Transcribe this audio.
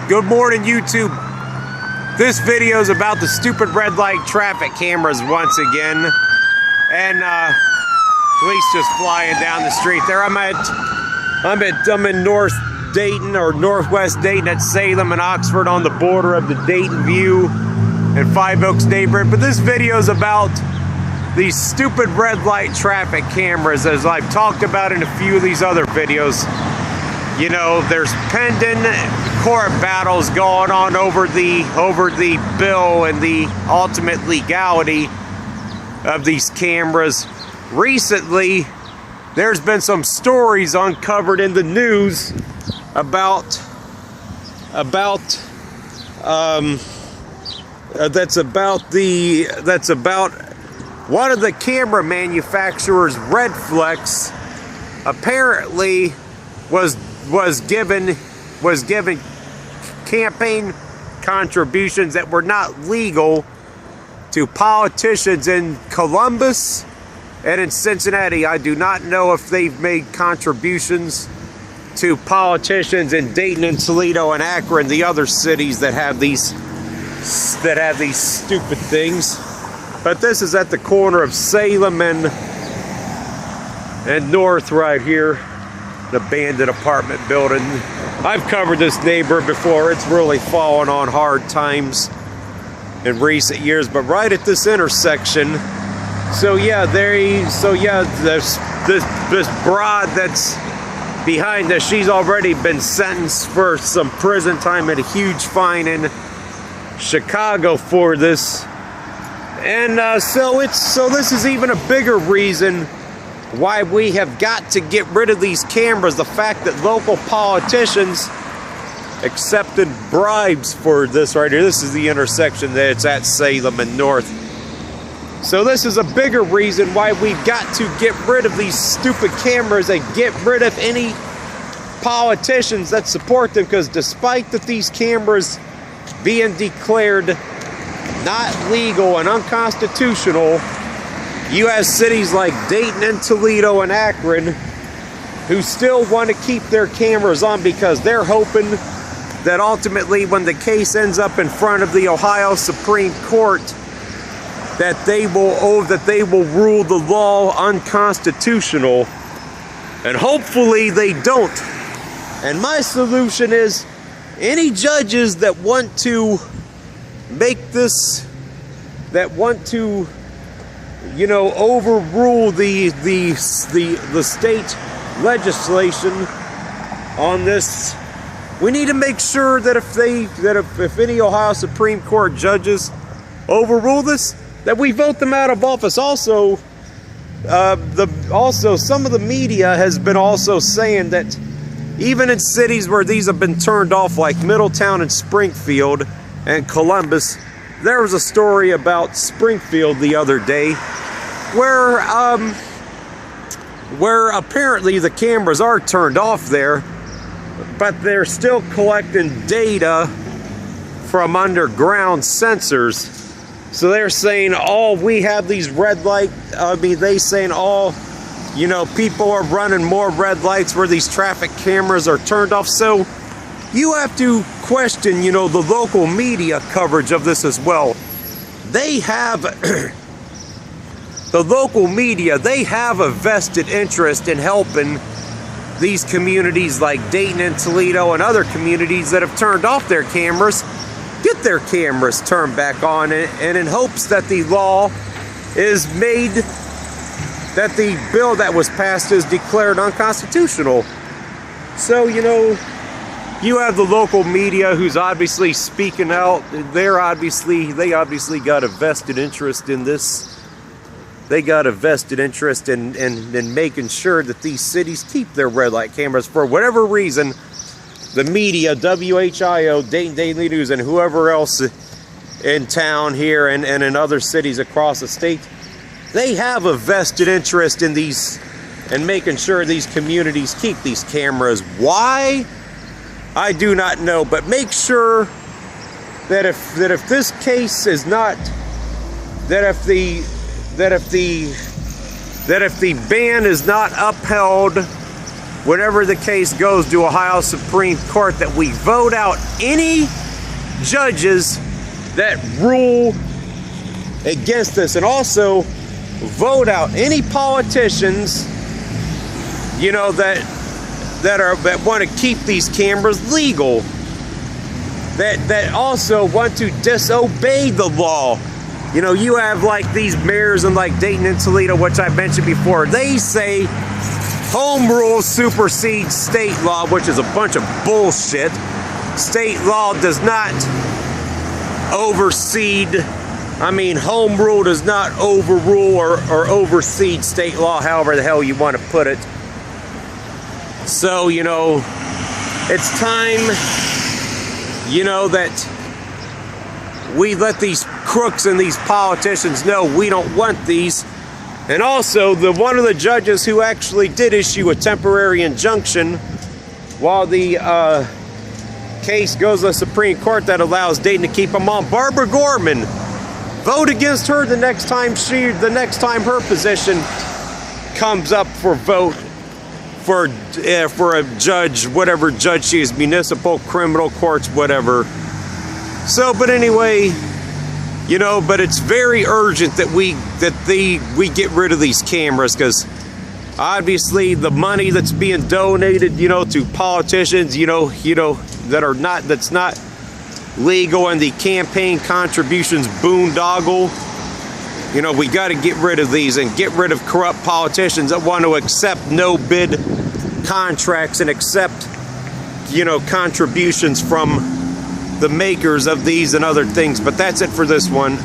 Good morning, YouTube. This video is about the stupid red light traffic cameras once again. And police just flying down the street there. I'm in North Dayton or Northwest Dayton at Salem and Oxford on the border of the Dayton View and Five Oaks neighborhood. But this video is about these stupid red light traffic cameras, as I've talked about in a few of these other videos. You know, there's pending court battles going on over the bill and the ultimate legality of these cameras. Recently, there's been some stories uncovered in the news about one of the camera manufacturers, Redfllex, apparently was given campaign contributions that were not legal to politicians in Columbus and in Cincinnati. I do not know if they've made contributions to politicians in Dayton and Toledo and Akron, the other cities that have these stupid things. But this is at the corner of Salem and North right here. An abandoned apartment building. I've covered this neighborhood before. It's really fallen on hard times in recent years, but right at this intersection. So yeah, this broad that's behind us, she's already been sentenced for some prison time and a huge fine in Chicago for this. And so this is even a bigger reason why we have got to get rid of these cameras. The fact that local politicians accepted bribes for this right here. This is the intersection that it's at Salem and North. So this is a bigger reason why we've got to get rid of these stupid cameras and get rid of any politicians that support them, because despite that these cameras being declared not legal and unconstitutional, you have cities like Dayton and Toledo and Akron who still want to keep their cameras on because they're hoping that ultimately when the case ends up in front of the Ohio Supreme Court that they will rule the law unconstitutional. And hopefully they don't. And my solution is any judges that want to make this, that want to, you know, overrule the state legislation on this, we need to make sure that if any Ohio Supreme Court judges overrule this, that we vote them out of office. Also, some of the media has been also saying that even in cities where these have been turned off, like Middletown and Springfield and Columbus. There was a story about Springfield the other day where apparently the cameras are turned off there, but they're still collecting data from underground sensors. So they're saying, we have these red light, you know, people are running more red lights where these traffic cameras are turned off. So you have to question, you know, the local media coverage of this as well. They have, the local media, they have a vested interest in helping these communities like Dayton and Toledo and other communities that have turned off their cameras, get their cameras turned back on, and in hopes that the law is made, that the bill that was passed is declared unconstitutional. So, you know, you have the local media who's obviously speaking out. They obviously got a vested interest in this. They got a vested interest in making sure that these cities keep their red light cameras. For whatever reason, the media, WHIO, Dayton Daily News, and whoever else in town here and in other cities across the state, they have a vested interest in these and making sure these communities keep these cameras. Why? I do not know, but make sure that if this case is not, that if the ban is not upheld whenever the case goes to Ohio Supreme Court, that we vote out any judges that rule against this, and also vote out any politicians, you know, that want to keep these cameras legal, that also want to disobey the law. You know, you have like these mayors in like Dayton and Toledo, which I mentioned before. They say home rule supersedes state law, which is a bunch of bullshit. State law does not home rule does not overrule or oversee state law, however the hell you want to put it. So, you know, it's time, you know, that we let these crooks and these politicians know we don't want these. And also, one of the judges who actually did issue a temporary injunction while the case goes to the Supreme Court that allows Dayton to keep them on, Barbara Gorman. Vote against her the next time her position comes up for vote for a judge, whatever judge she is, municipal, criminal courts, whatever. So, but anyway, you know, but it's very urgent that we get rid of these cameras, because obviously the money that's being donated, you know, to politicians, you know, that's not legal, and the campaign contributions boondoggle. You know, we got to get rid of these and get rid of corrupt politicians that want to accept no bid contracts and accept, you know, contributions from the makers of these and other things. But that's it for this one.